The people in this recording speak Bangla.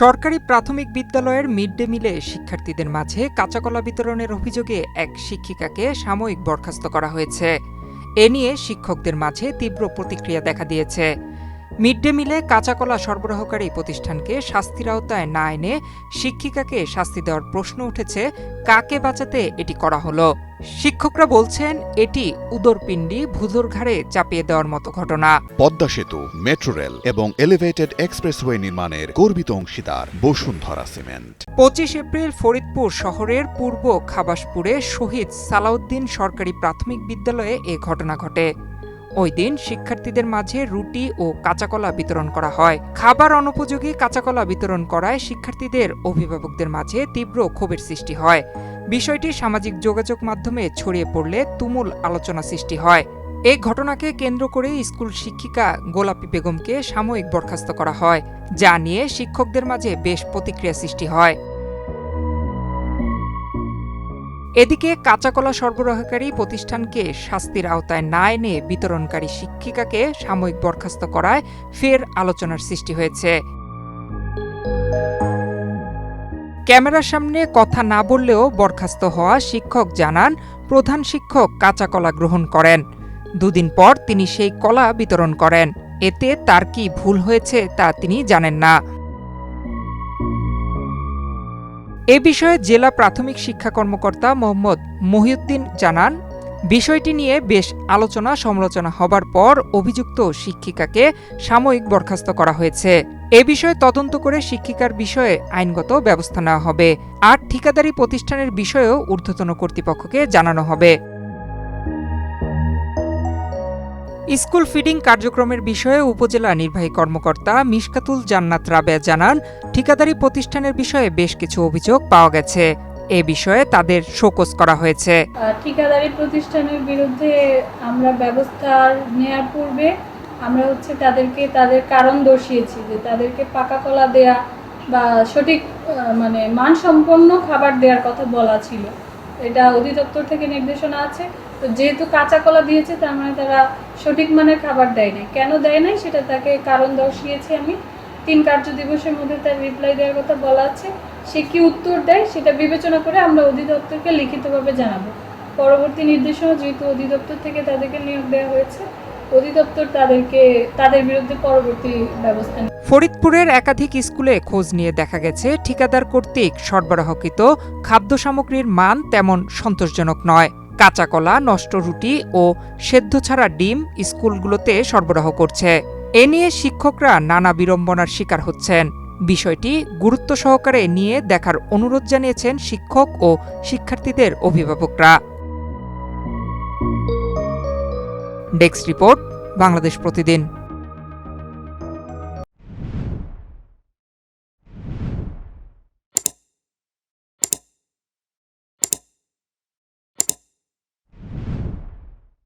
সরকারি প্রাথমিক বিদ্যালয়ের মিড ডে মিলে শিক্ষার্থীদের মাঝে কাঁচাকলা বিতরণের অভিযোগে এক শিক্ষিকাকে সাময়িক বরখাস্ত করা হয়েছে। এ নিয়ে শিক্ষকদের মাঝে তীব্র প্রতিক্রিয়া দেখা দিয়েছে। মিড ডে মিলে কাঁচাকলা সরবরাহকারী প্রতিষ্ঠানকে শাস্তির আওতায় না এনে শিক্ষিকাকে শাস্তি দেওয়ার প্রশ্ন উঠেছে। কাকে বাঁচাতে এটি করা হলো? শিক্ষকরা বলছেন এটি উদরপিণ্ডি ভুজোর ঘাড়ে চাপিয়ে দেওয়ার মতো ঘটনা। পদ্মা সেতু, মেট্রো রেল এবং এলিভেটেড এক্সপ্রেসওয়ে নির্মাণের গর্বিত অংশীদার বসুন্ধরা সিমেন্ট। 25 এপ্রিল ফরিদপুর শহরের পূর্ব খাবাসপুরে শহীদ সালাউদ্দিন সরকারি প্রাথমিক বিদ্যালয়ে এ ঘটনা ঘটে। ওই দিন শিক্ষার্থীদের মাঝে রুটি ও কাঁচাকলা বিতরণ করা হয়। খাবার অনুপযোগী কাঁচাকলা বিতরণ করায় শিক্ষার্থীদের অভিভাবকদের মাঝে তীব্র ক্ষোভের সৃষ্টি হয়। বিষয়টি সামাজিক যোগাযোগ মাধ্যমে ছড়িয়ে পড়লে তুমুল আলোচনা সৃষ্টি হয়। এই ঘটনাকে কেন্দ্র করে স্কুল শিক্ষিকা গোলাপী বেগমকে সাময়িক বরখাস্ত করা হয়, যা নিয়ে শিক্ষকদের মাঝে বেশ প্রতিক্রিয়া সৃষ্টি হয়। এদিকে কাঁচাকলা সরবরাহকারী প্রতিষ্ঠানকে শাস্তির আওতায় না এনে বিতরণকারী শিক্ষিকাকে সাময়িক বরখাস্ত করায় ফের আলোচনার সৃষ্টি হয়েছে। ক্যামেরার সামনে কথা না বললেও বরখাস্ত হওয়া শিক্ষক জানান, প্রধান শিক্ষক কাঁচাকলা গ্রহণ করেন। দুদিন পর তিনি সেই কলা বিতরণ করেন। এতে তার কি ভুল হয়েছে তা তিনি জানেন না। এ বিষয়ে জেলা প্রাথমিক শিক্ষা কর্মকর্তা মোহাম্মদ মহিউদ্দিন জানান, বিষয়টি নিয়ে বেশ আলোচনা সমালোচনা হবার পর অভিযুক্ত শিক্ষিকাকে সাময়িক বরখাস্ত করা হয়েছে। এ বিষয়ে তদন্ত করে শিক্ষিকার বিষয়ে আইনগত ব্যবস্থা নেওয়া হবে। আর ঠিকাদারি প্রতিষ্ঠানের বিষয়েও ঊর্ধ্বতন কর্তৃপক্ষকে জানানো হবে। স্কুল ফিডিং কার্যক্রমের বিষয়ে উপজেলা নির্বাহী কর্মকর্তা মিশকাতুল জান্নাত রাবেয়া জানান, ঠিকাদারি প্রতিষ্ঠানের বিষয়ে বেশ কিছু অভিযোগ পাওয়া গেছে। এ বিষয়ে তাদের শোকজ করা হয়েছে। ঠিকাদারি প্রতিষ্ঠানের বিরুদ্ধে আমরা ব্যবস্থা নেওয়ার পূর্বে আমরা তাদেরকে তাদের কারণ দর্শিয়েছি যে তাদেরকে পাকা কলা দেয়া বা সঠিক মানসম্পন্ন খাবার দেওয়ার কথা বলা ছিল। এটা অধিদপ্তর থেকে নির্দেশনা আছে। তো যেহেতু কাঁচা কলা দিয়েছে তার মানে তারা সঠিক মানের খাবার দেয় নাই। কেন দেয় নাই সেটা তাকে কারণ দর্শিয়েছি আমি। 3 কার্য দিবসের মধ্যে তার রিপ্লাই দেওয়ার কথা বলা আছে। সে কি উত্তর দেয় সেটা বিবেচনা করে আমরা অধিদপ্তরকে লিখিতভাবে জানাবো। পরবর্তী নির্দেশনা যেহেতু অধিদপ্তর থেকে তাদেরকে নিয়োগ দেওয়া হয়েছে, অধিদপ্তর তাদের বিরুদ্ধে পরবর্তী ব্যবস্থা নেবে। ফরিদপুরের একাধিক স্কুলে খোঁজ নিয়ে দেখা গেছে ঠিকাদার কর্তৃক সরবরাহকৃত খাদ্য সামগ্রীর মান তেমন সন্তোষজনক নয়। কাঁচা কলা, নষ্ট রুটি ও সেদ্ধ ছাড়া ডিম স্কুলগুলোতে সরবরাহ করছে। এ নিয়ে শিক্ষকরা নানা বিড়ম্বনার শিকার হচ্ছেন। বিষয়টি গুরুত্ব সহকারে নিয়ে দেখার অনুরোধ জানিয়েছেন শিক্ষক ও শিক্ষার্থীদের অভিভাবকরা। ডেস্ক রিপোর্ট, বাংলাদেশ প্রতিদিন।